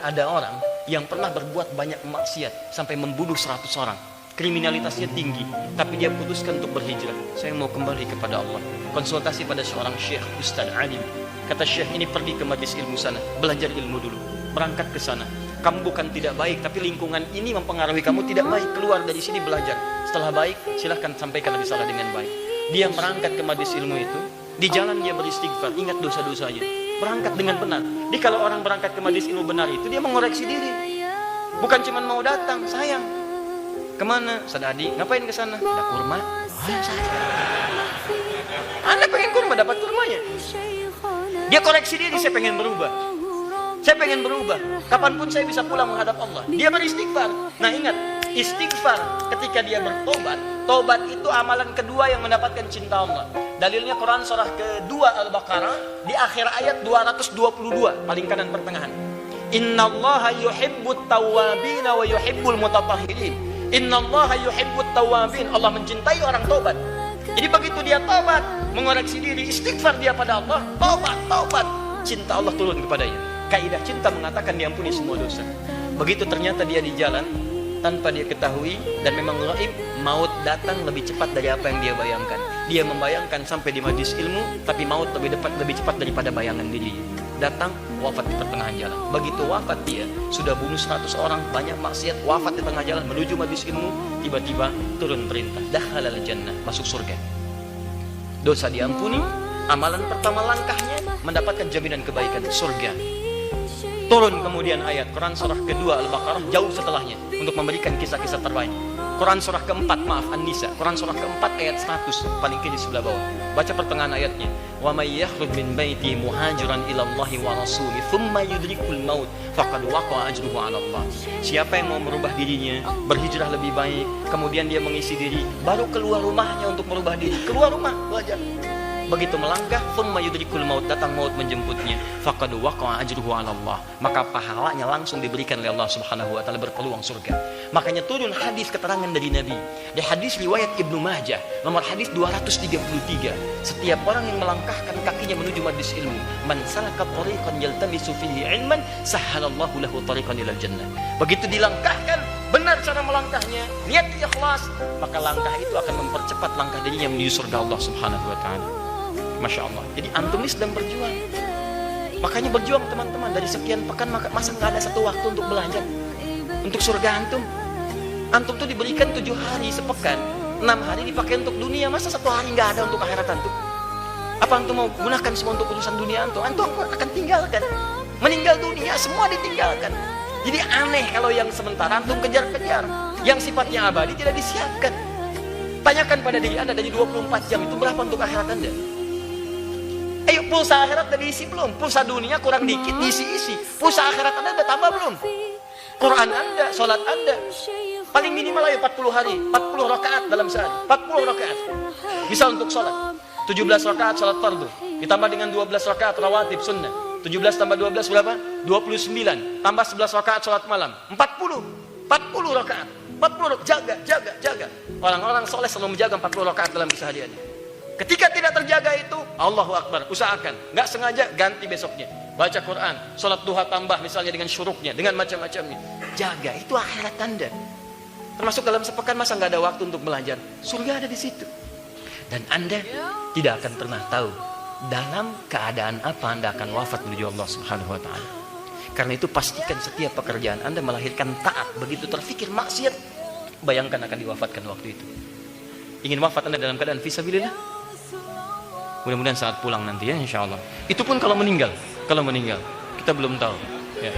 ada orang yang pernah berbuat banyak maksiat sampai membunuh 100 orang. Kriminalitasnya tinggi, tapi dia putuskan untuk berhijrah. Saya mau kembali kepada Allah. Konsultasi pada seorang syekh, ustaz alim. Kata syekh ini, pergi ke majlis ilmu sana, belajar ilmu dulu. Berangkat ke sana. Kamu bukan tidak baik, tapi lingkungan ini mempengaruhi kamu tidak baik. Keluar dari sini belajar. Setelah baik, silahkan sampaikan risalah dengan baik. Dia berangkat ke majlis ilmu itu. Di jalan dia beristighfar, ingat dosa-dosanya. Berangkat dengan benar. Jadi kalau orang berangkat ke majlis ilmu benar itu, dia mengoreksi diri. Bukan cuma mau datang, sayang. Kemana? Sadadi, ngapain ke sana? Ada kurma. Anda pengen kurma, dapat kurmanya. Dia koreksi diri, saya pengen berubah. Saya pengen berubah. Kapanpun saya bisa pulang menghadap Allah. Dia beristighfar. Nah ingat, istighfar ketika dia bertobat. Tobat itu amalan kedua yang mendapatkan cinta Allah. Dalilnya Quran surah kedua Al-Baqarah di akhir ayat 222, paling kanan pertengahan. Innallaha yuhibbut tawwabin wa yuhibbul mutatahhirin. Innallaha yuhibbut tawwabin. Allah mencintai orang tobat. Jadi begitu dia tobat, mengoreksi diri, istighfar dia pada Allah, tobat, cinta Allah turun kepadanya. Kaidah cinta mengatakan diampuni semua dosa. Begitu ternyata dia di jalan tanpa dia ketahui dan memang gaib, maut datang lebih cepat dari apa yang dia bayangkan. Dia membayangkan sampai di majlis ilmu, tapi maut lebih cepat daripada bayangan dirinya. Datang, wafat di pertengahan jalan. Begitu wafat dia, sudah bunuh 100 orang, banyak maksiat, wafat di tengah jalan menuju majlis ilmu, tiba-tiba turun perintah, dakhalal jannah, masuk surga. Dosa diampuni, amalan pertama langkahnya mendapatkan jaminan kebaikan, surga. Turun kemudian ayat Quran surah kedua Al-Baqarah jauh setelahnya untuk memberikan kisah-kisah terbaik. Quran surah keempat, An-Nisa, Quran surah keempat ayat 100, paling kiri sebelah bawah. Baca pertengahan ayatnya. Wa may yakhruj min baiti muhajiran ila Allah wa rasuli thumma yudrikul maut faqad waqa'a ajruhu 'ala Allah. Siapa yang mau merubah dirinya, berhijrah lebih baik, kemudian dia mengisi diri, baru keluar rumahnya untuk merubah diri. Keluar rumah, belajar. Begitu melangkah, thumma yudrikul maut, datang maut menjemputnya, faqad waqa'a ajruhu 'ala Allah, maka pahalanya langsung diberikan oleh Allah Subhanahu wa taala, berpeluang surga. Makanya turun hadis keterangan dari Nabi. Di hadis riwayat Ibnu Majah, nomor hadis 233, setiap orang yang melangkahkan kakinya menuju majlis ilmu, man salaka tariqan yaltamisu fihi ilman, sahhalallahu lahu tariqan ilal jannah. Begitu dilangkahkan, benar cara melangkahnya, niat ikhlas, maka langkah itu akan mempercepat langkah dirinya menuju surga Allah Subhanahu wa taala. Masya Allah. Jadi antum ini sedang berjuang. Makanya berjuang teman-teman. Dari sekian pekan masa nggak ada satu waktu untuk belajar untuk surga antum. Antum tuh diberikan 7 hari sepekan, 6 hari dipakai untuk dunia. Masa 1 hari nggak ada untuk akhirat antum? Apa antum mau gunakan semua untuk urusan dunia antum? Antum akan tinggalkan. Meninggal dunia semua ditinggalkan. Jadi aneh kalau yang sementara antum kejar-kejar, yang sifatnya abadi tidak disiapkan. Tanyakan pada diri anda, dari 24 jam itu berapa untuk akhirat anda? Ayo, pulsa akhirat udah diisi belum? Pulsa dunia kurang dikit, diisi-isi. Pulsa akhirat anda udah tambah belum? Quran anda, sholat anda, paling minimal ayo 40 hari, 40 rakaat dalam sehari, 40 rakaat. Bisa untuk sholat, 17 rakaat sholat fardu, ditambah dengan 12 rakaat rawatib sunnah. 17 tambah 12 berapa? 29. Tambah 11 rakaat sholat malam, 40 rakaat. 40 jaga. Orang-orang soleh selalu menjaga 40 rakaat dalam kesehariannya. Ketika tidak terjaga itu, Allahu Akbar, usahakan. Nggak sengaja, ganti besoknya. Baca Quran, sholat duha tambah misalnya dengan syuruknya, dengan macam-macamnya. Jaga, itu akhirat anda. Termasuk dalam sepekan masa nggak ada waktu untuk belajar. Surga ada di situ. Dan anda tidak akan pernah tahu dalam keadaan apa anda akan wafat menuju Allah Subhanahu wa taala. Karena itu pastikan setiap pekerjaan anda melahirkan taat. Begitu terfikir maksiat, bayangkan akan diwafatkan waktu itu. Ingin wafat anda dalam keadaan fisabilillah? Mudah-mudahan saat pulang nanti ya, insya Allah. Itu pun kalau meninggal kita belum tahu. Ya.